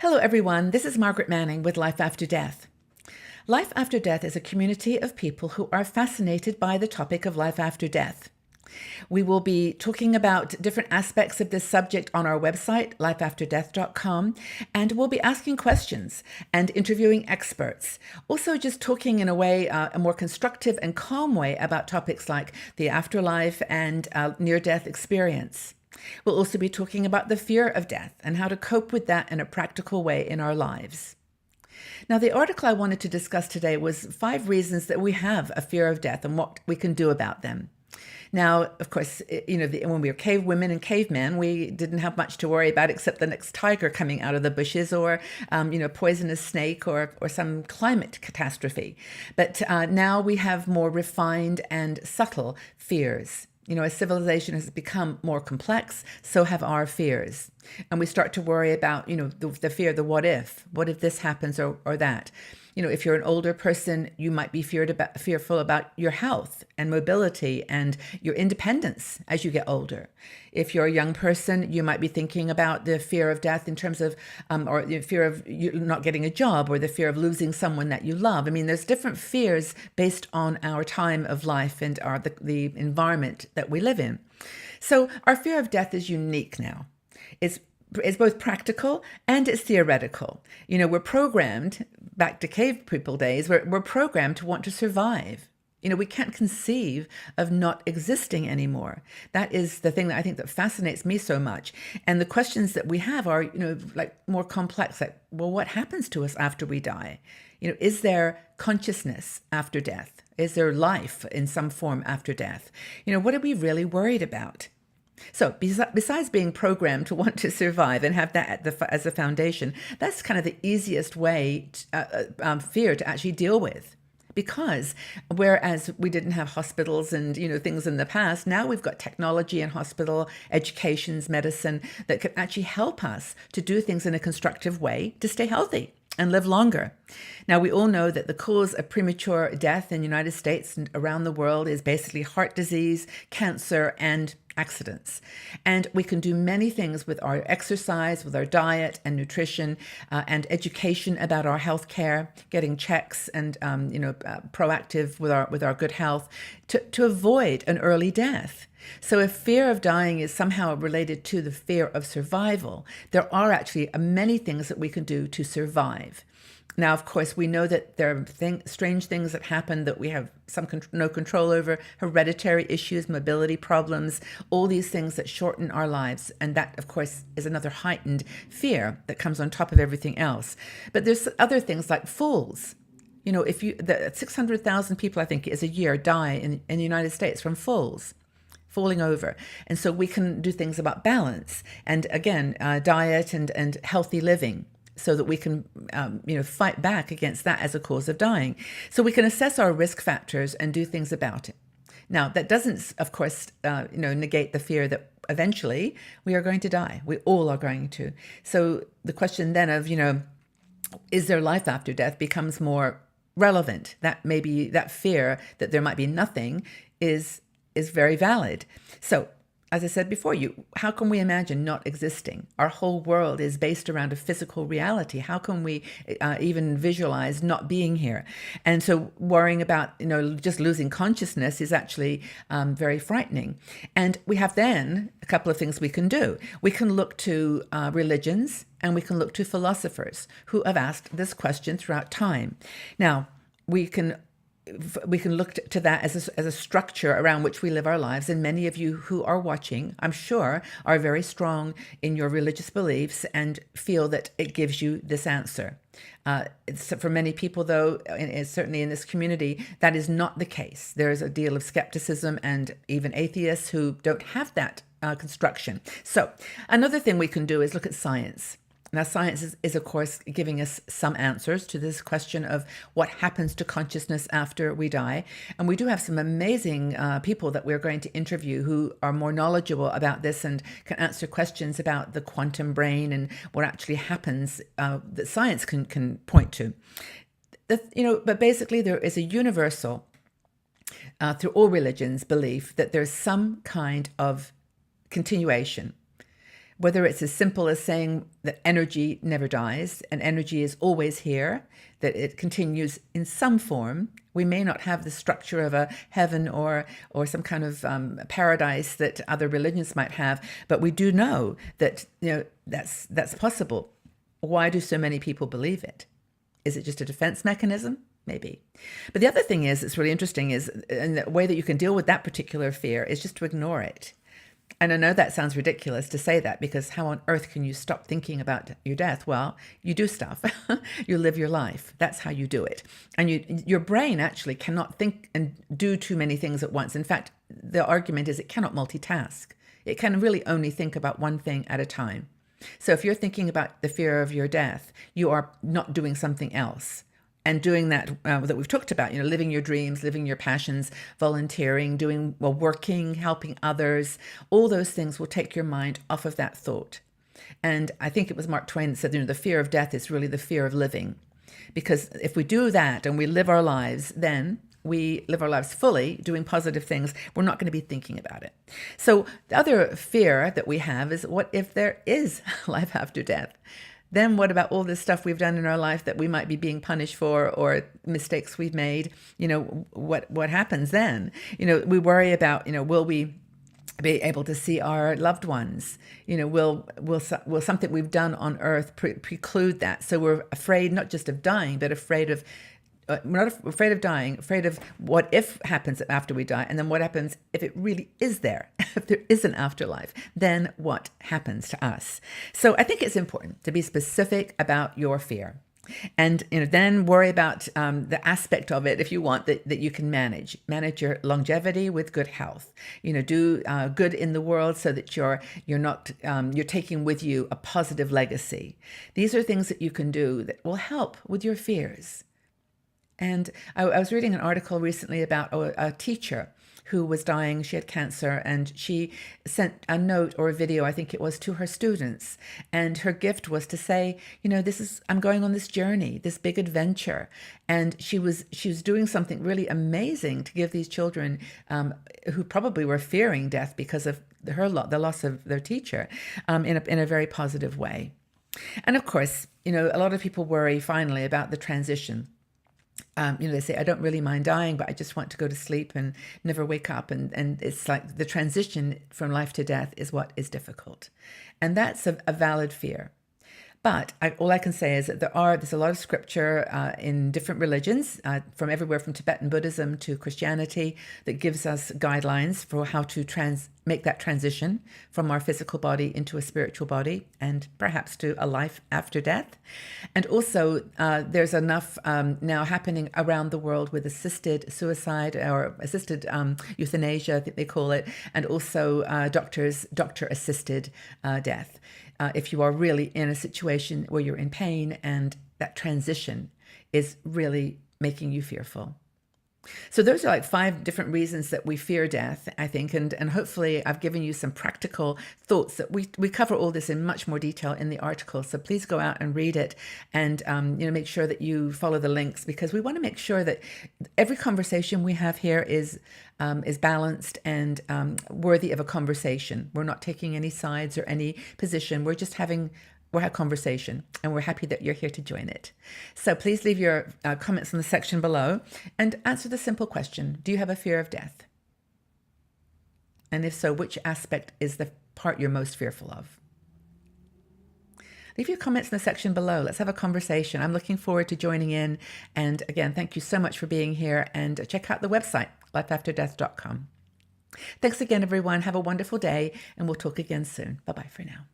Hello, everyone. This is Margaret Manning with Life After Death. Life After Death is a community of people who are fascinated by the topic of life after death. We will be talking about different aspects of this subject on our website, lifeafterdeath.com, and we'll be asking questions and interviewing experts. Also, just talking in a way, a more constructive and calm way about topics like the afterlife and near-death experience. We'll also be talking about the fear of death and how to cope with that in a practical way in our lives. Now, the article I wanted to discuss today was 5 reasons that we have a fear of death and what we can do about them. Now, of course, when we were cave women and cavemen, we didn't have much to worry about except the next tiger coming out of the bushes or, poisonous snake or some climate catastrophe. But now we have more refined and subtle fears. As civilization has become more complex, so have our fears. And we start to worry about, the fear, the what if this happens or that. If you're an older person, you might be fearful about your health and mobility and your independence as you get older. If you're a young person, you might be thinking about the fear of death in terms of, or the fear of you not getting a job or the fear of losing someone that you love. I mean, there's different fears based on our time of life and the environment that we live in. So our fear of death is unique now. It's both practical and it's theoretical. We're programmed, back to cave people days, we're programmed to want to survive. We can't conceive of not existing anymore. That is the thing that I think that fascinates me so much. And the questions that we have are, more complex, like, well, what happens to us after we die? Is there consciousness after death? Is there life in some form after death? What are we really worried about? So besides being programmed to want to survive and have that as a foundation, that's kind of the easiest way fear to actually deal with. Because whereas we didn't have hospitals and things in the past, now we've got technology and hospital, educations, medicine that can actually help us to do things in a constructive way to stay healthy and live longer. Now, we all know that the cause of premature death in the United States and around the world is basically heart disease, cancer, and accidents. And we can do many things with our exercise, with our diet and nutrition, and education about our health care, getting checks and proactive with our good health to avoid an early death. So if fear of dying is somehow related to the fear of survival, there are actually many things that we can do to survive. Now, of course, we know that there are strange things that happen that we have no control over, hereditary issues, mobility problems, all these things that shorten our lives. And that, of course, is another heightened fear that comes on top of everything else. But there's other things like falls. The 600,000 people, I think, is a year die in the United States from falling over. And so we can do things about balance and, again, diet and healthy living, so that we can, fight back against that as a cause of dying. So we can assess our risk factors and do things about it. Now, that doesn't, of course, negate the fear that eventually we are going to die. We all are going to. So the question then of, is there life after death becomes more relevant. That maybe that fear that there might be nothing is very valid. So, as I said before, how can we imagine not existing? Our whole world is based around a physical reality. How can we even visualize not being here? And so worrying about, just losing consciousness is actually very frightening. And we have then a couple of things we can do. We can look to religions and we can look to philosophers who have asked this question throughout time. Now, we can look to that as a structure around which we live our lives. And many of you who are watching, I'm sure, are very strong in your religious beliefs and feel that it gives you this answer. For many people, though, certainly in this community, that is not the case. There is a deal of skepticism and even atheists who don't have that construction. So another thing we can do is look at science. Now, science is, of course, giving us some answers to this question of what happens to consciousness after we die. And we do have some amazing people that we're going to interview who are more knowledgeable about this and can answer questions about the quantum brain and what actually happens that science can point to. But basically, there is a universal, through all religions, belief that there's some kind of continuation. Whether it's as simple as saying that energy never dies and energy is always here, that it continues in some form. We may not have the structure of a heaven or some kind of paradise that other religions might have, but we do know that that's possible. Why do so many people believe it? Is it just a defense mechanism? Maybe. But the other thing is, it's really interesting, is and the way that you can deal with that particular fear is just to ignore it. And I know that sounds ridiculous to say that, because how on earth can you stop thinking about your death? Well, you do stuff. You live your life. That's how you do it. And your brain actually cannot think and do too many things at once. In fact, the argument is it cannot multitask. It can really only think about one thing at a time. So if you're thinking about the fear of your death, you are not doing something else. And doing that that we've talked about, living your dreams, living your passions, volunteering, working, helping others, all those things will take your mind off of that thought. And I think it was Mark Twain that said, the fear of death is really the fear of living. Because if we do that and we live our lives, then we live our lives fully, doing positive things, we're not going to be thinking about it. So the other fear that we have is, what if there is life after death? Then what about all this stuff we've done in our life that we might be being punished for, or mistakes we've made? What happens then? We worry about, will we be able to see our loved ones? Will something we've done on earth preclude that? So we're afraid not just of dying, but afraid of we're not afraid of dying, afraid of what if happens after we die, and then what happens if it really is there, if there is an afterlife, then what happens to us? So I think it's important to be specific about your fear. And then worry about the aspect of it, if you want, that you can manage your longevity with good health. Do good in the world so that you're taking with you a positive legacy. These are things that you can do that will help with your fears. And I was reading an article recently about a teacher who was dying. She had cancer, and she sent a note or a video, I think it was, to her students. And her gift was to say, I'm going on this journey, this big adventure. And she was doing something really amazing to give these children who probably were fearing death because of the loss of their teacher, in a very positive way. And of course, a lot of people worry finally about the transition. They say, I don't really mind dying, but I just want to go to sleep and never wake up. And it's like the transition from life to death is what is difficult. And that's a valid fear. But all I can say is that there's a lot of scripture in different religions, from everywhere from Tibetan Buddhism to Christianity, that gives us guidelines for how to make that transition from our physical body into a spiritual body, and perhaps to a life after death. And also, there's enough now happening around the world with assisted suicide, or assisted euthanasia, I think they call it, and also doctor-assisted death. If you are really in a situation where you're in pain and that transition is really making you fearful. So those are like 5 different reasons that we fear death, I think, and hopefully I've given you some practical thoughts that we cover all this in much more detail in the article. So please go out and read it, and make sure that you follow the links, because we want to make sure that every conversation we have here is balanced and worthy of a conversation. We're not taking any sides or any position. We're just having a conversation, and we're happy that you're here to join it. So please leave your comments in the section below and answer the simple question: do you have a fear of death? And if so, which aspect is the part you're most fearful of? Leave your comments in the section below. Let's have a conversation. I'm looking forward to joining in. And again, thank you so much for being here, and check out the website, lifeafterdeath.com. Thanks again, everyone. Have a wonderful day, and we'll talk again soon. Bye-bye for now.